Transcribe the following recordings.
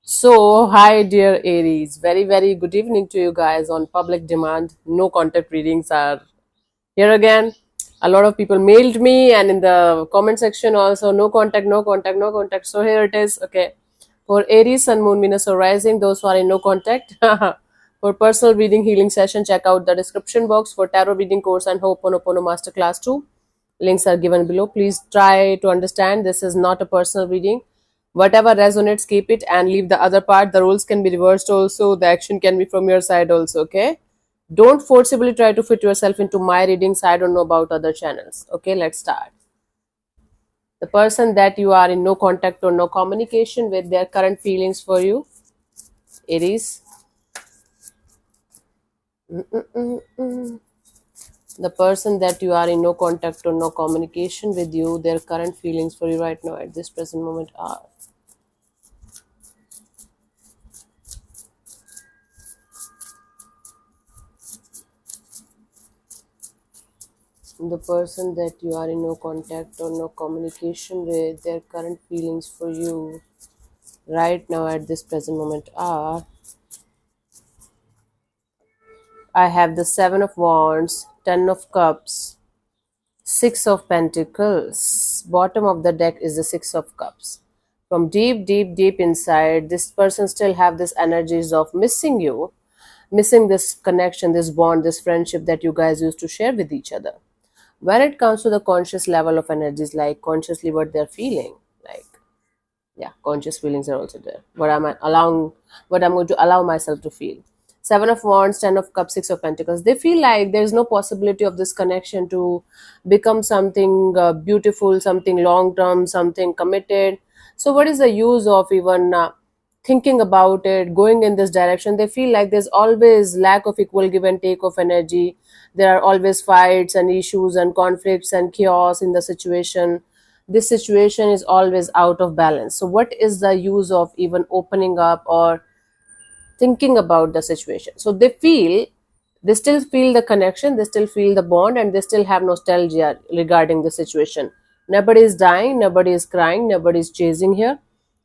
So, hi, dear Aries. Very, very good evening to you guys on public demand. No contact readings are here again. A lot of people mailed me, and in the comment section also, no contact, no contact, no contact. So, here it is. Okay. For Aries, Sun, Moon, Venus, or Rising, those who are in no contact. For personal reading healing session, check out the description box for tarot reading course and Ho'oponopono Masterclass 2. Links are given below. Please try to understand this is not a personal reading. Whatever resonates, keep it and leave the other part. The roles can be reversed also. The action can be from your side also. Okay. Don't forcibly try to fit yourself into my readings. I don't know about other channels. Okay, let's start. The person that you are in no contact or no communication with, their current feelings for you, Aries. The person that you are in no contact or no communication with you, their current feelings for you right now at this present moment are. The person that you are in no contact or no communication with, their current feelings for you right now at this present moment are. I have the Seven of Wands, Ten of Cups, Six of Pentacles. Bottom of the deck is the Six of Cups. From deep, deep, deep inside, this person still have this energies of missing you, missing this connection, this bond, this friendship that you guys used to share with each other. When it comes to the conscious level of energies, like consciously what they're feeling, like, yeah, conscious feelings are also there. What I'm going to allow myself to feel. Seven of Wands, Ten of Cups, Six of Pentacles. They feel like there's no possibility of this connection to become something beautiful, something long term, something committed. So, what is the use of even thinking about it, going in this direction? They feel like there's always lack of equal give and take of energy. There are always fights and issues and conflicts and chaos in the situation. This situation is always out of balance. So what is the use of even opening up or thinking about the situation? So they still feel the connection, they still feel the bond, and they still have nostalgia regarding the situation. Nobody is dying, nobody is crying, nobody is chasing here.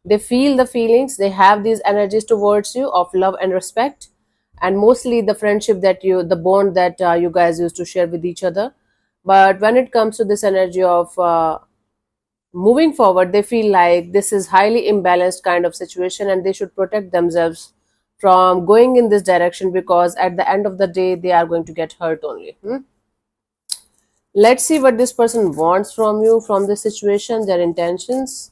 They feel the feelings, they have these energies towards you of love and respect, and mostly the friendship that the bond that you guys used to share with each other. But when it comes to this energy of moving forward, they feel like this is highly imbalanced kind of situation, and they should protect themselves from going in this direction, because at the end of the day they are going to get hurt only. Let's see what this person wants from you, from this situation, their intentions.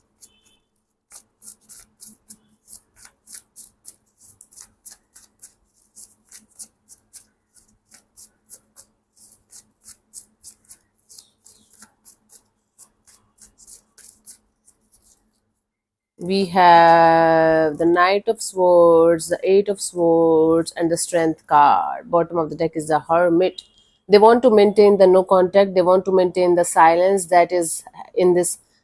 We have the Knight of Swords, the Eight of Swords, and the Strength card. Bottom of the deck is the Hermit. They want to maintain the no contact. They want to maintain the silence that is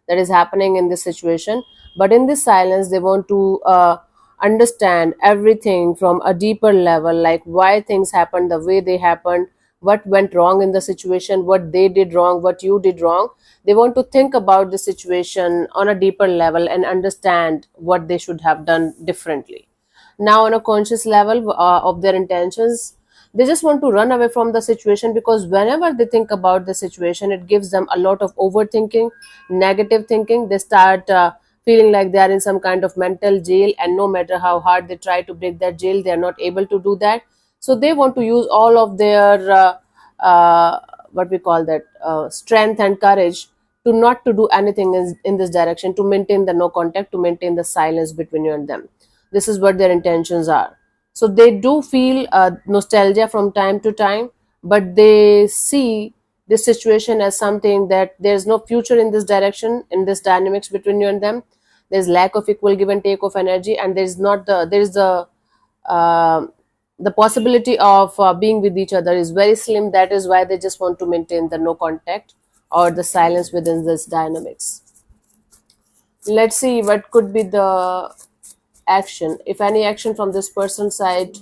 happening in this situation. But in this silence, they want to understand everything from a deeper level, like why things happened the way they happened, what went wrong in the situation, what they did wrong, what you did wrong. They want to think about the situation on a deeper level and understand what they should have done differently. Now, on a conscious level of their intentions, they just want to run away from the situation, because whenever they think about the situation, it gives them a lot of overthinking, negative thinking. They start feeling like they are in some kind of mental jail, and no matter how hard they try to break that jail, they are not able to do that. So they want to use all of their what we call that strength and courage to not to do anything in this direction, to maintain the no contact, to maintain the silence between you and them. This is what their intentions are. So they do feel nostalgia from time to time, but they see this situation as something that there's no future in this direction, in this dynamics between you and them. There's lack of equal give and take of energy, and there's uh, the possibility of being with each other is very slim. That is why they just want to maintain the no contact or the silence within this dynamics. Let's see what could be the action, if any action from this person's side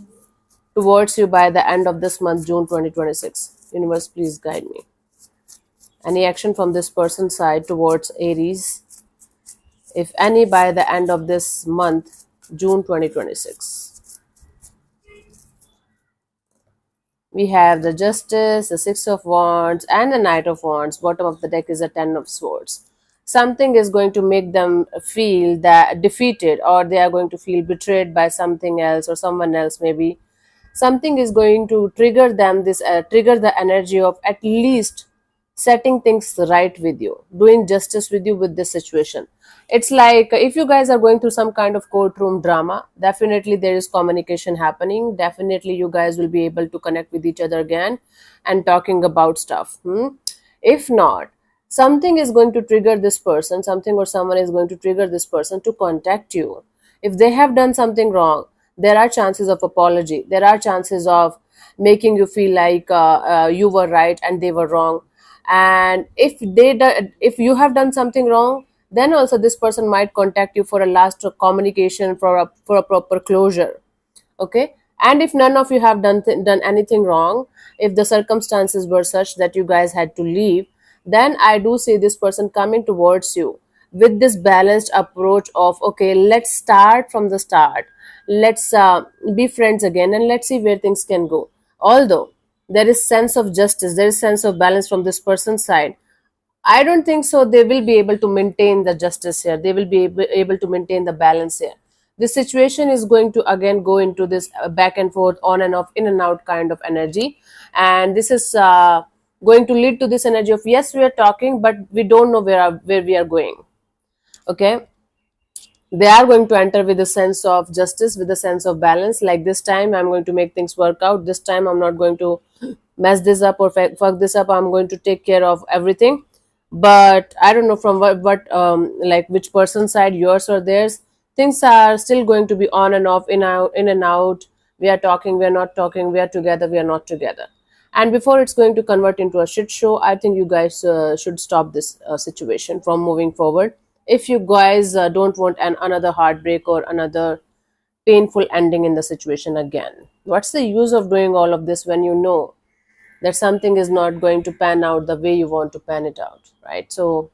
towards you by the end of this month, June 2026. Universe, please guide me. Any action from this person's side towards Aries, if any, by the end of this month, June 2026. We have the Justice, the Six of Wands, and the Knight of Wands. Bottom of the deck is a Ten of Swords. Something is going to make them feel that defeated, or they are going to feel betrayed by something else or someone else. Maybe something is going to trigger them. This trigger the energy of at least setting things right with you, doing justice with you with this situation. It's like if you guys are going through some kind of courtroom drama, definitely there is communication happening. Definitely you guys will be able to connect with each other again and talking about stuff. If not, something is going to trigger this person, something or someone is going to trigger this person to contact you. If they have done something wrong, there are chances of apology. There are chances of making you feel like you were right and they were wrong. And if you have done something wrong, then also this person might contact you for a last communication, for a proper closure. Okay. And if none of you have done anything wrong, if the circumstances were such that you guys had to leave, then I do see this person coming towards you with this balanced approach of, okay, let's start from the start, let's be friends again, and let's see where things can go. Although there is sense of justice, there is sense of balance from this person's side, I don't think so. They will be able to maintain the justice here. They will be able to maintain the balance here. This situation is going to again go into this back and forth, on and off, in and out kind of energy. And this is going to lead to this energy of, yes, we are talking, but we don't know where we are going. Okay. They are going to enter with a sense of justice, with a sense of balance. Like, this time I'm going to make things work out. This time I'm not going to mess this up or fuck this up. I'm going to take care of everything. But I don't know from what like which person's side, yours or theirs, things are still going to be on and off, in and out. We are talking, we are not talking, we are together, we are not together. And before it's going to convert into a shit show, I think you guys should stop this situation from moving forward. If you guys don't want another heartbreak or another painful ending in the situation again, what's the use of doing all of this when you know that something is not going to pan out the way you want to pan it out, right? So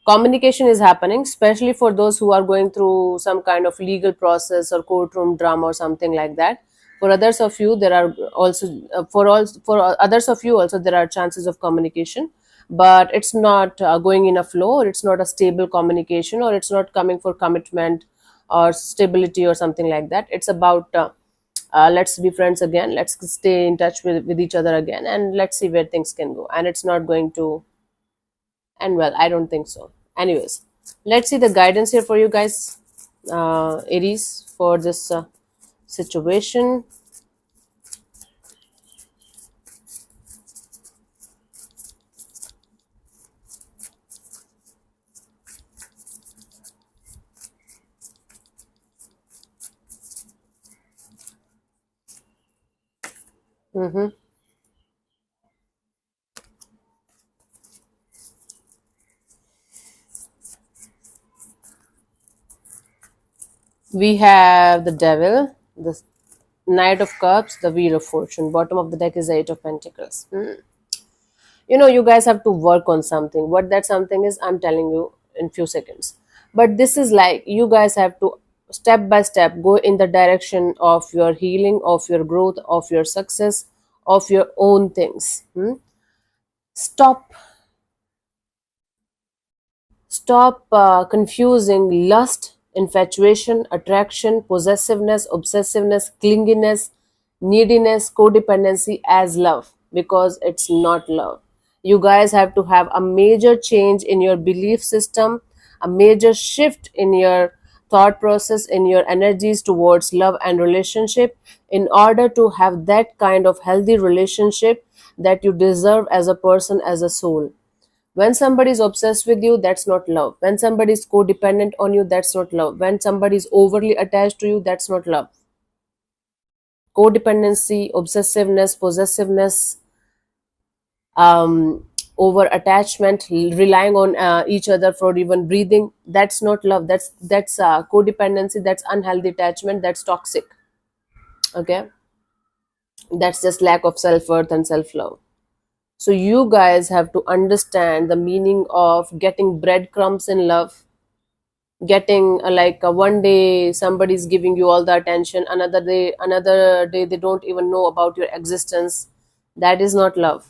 communication is happening, especially for those who are going through some kind of legal process or courtroom drama or something like that. For others of you, there are also for others of you also, there are chances of communication, but it's not going in a flow, or it's not a stable communication, or it's not coming for commitment or stability or something like that. It's about let's be friends again, let's stay in touch with each other again, and let's see where things can go. And it's not going to end well, I don't think so. Anyways, let's see the guidance here for you guys, Aries, for this situation. Mm-hmm. We have the Devil, the Knight of Cups, the Wheel of Fortune. Bottom of the deck is the Eight of Pentacles. You know, you guys have to work on something. What that something is, I'm telling you in few seconds. But this is like, you guys have to step by step go in the direction of your healing, of your growth, of your success, of your own things. Stop confusing lust, infatuation, attraction, possessiveness, obsessiveness, clinginess, neediness, codependency as love, because it's not love. You guys have to have a major change in your belief system, a major shift in your thought process, in your energies towards love and relationship, in order to have that kind of healthy relationship that you deserve as a person, as a soul. When somebody is obsessed with you, that's not love. When somebody is codependent on you, that's not love. When somebody is overly attached to you, that's not love. Codependency, obsessiveness, possessiveness, over attachment, relying on each other for even breathing, that's not love. That's codependency. That's unhealthy attachment. That's toxic. Okay, that's just lack of self-worth and self-love. So you guys have to understand the meaning of getting breadcrumbs in love, getting one day somebody's giving you all the attention, another day they don't even know about your existence. That is not love.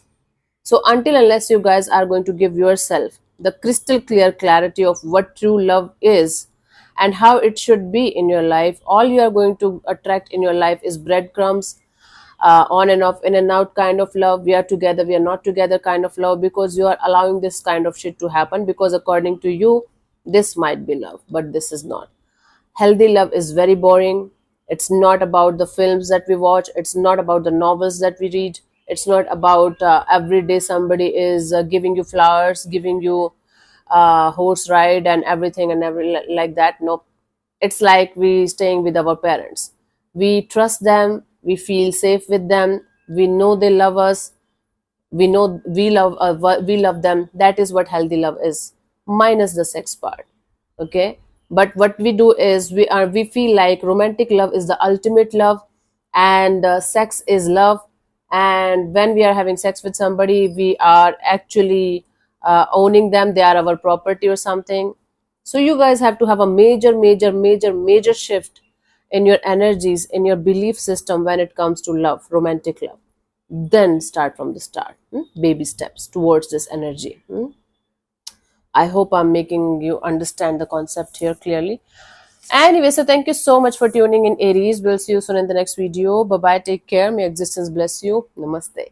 So until unless you guys are going to give yourself the crystal clear clarity of what true love is and how it should be in your life, all you are going to attract in your life is breadcrumbs, on and off, in and out kind of love. We are together, we are not together kind of love, because you are allowing this kind of shit to happen, because according to you, this might be love, but this is not. Healthy love is very boring. It's not about the films that we watch, it's not about the novels that we read, it's not about every day somebody is giving you flowers, giving you horse ride and everything and like that. Nope. It's like we staying with our parents. We trust them, we feel safe with them, we know they love us, we know we love them. That is what healthy love is, minus the sex part. Okay. But what we do is we feel like romantic love is the ultimate love, and sex is love. And when we are having sex with somebody, we are actually owning them, they are our property or something. So you guys have to have a major shift in your energies, in your belief system when it comes to love, romantic love. Then start from the start. Baby steps towards this energy. I hope I'm making you understand the concept here clearly. Anyway, so thank you so much for tuning in, Aries. We'll see you soon in the next video. Bye bye. Take care. May existence bless you. Namaste.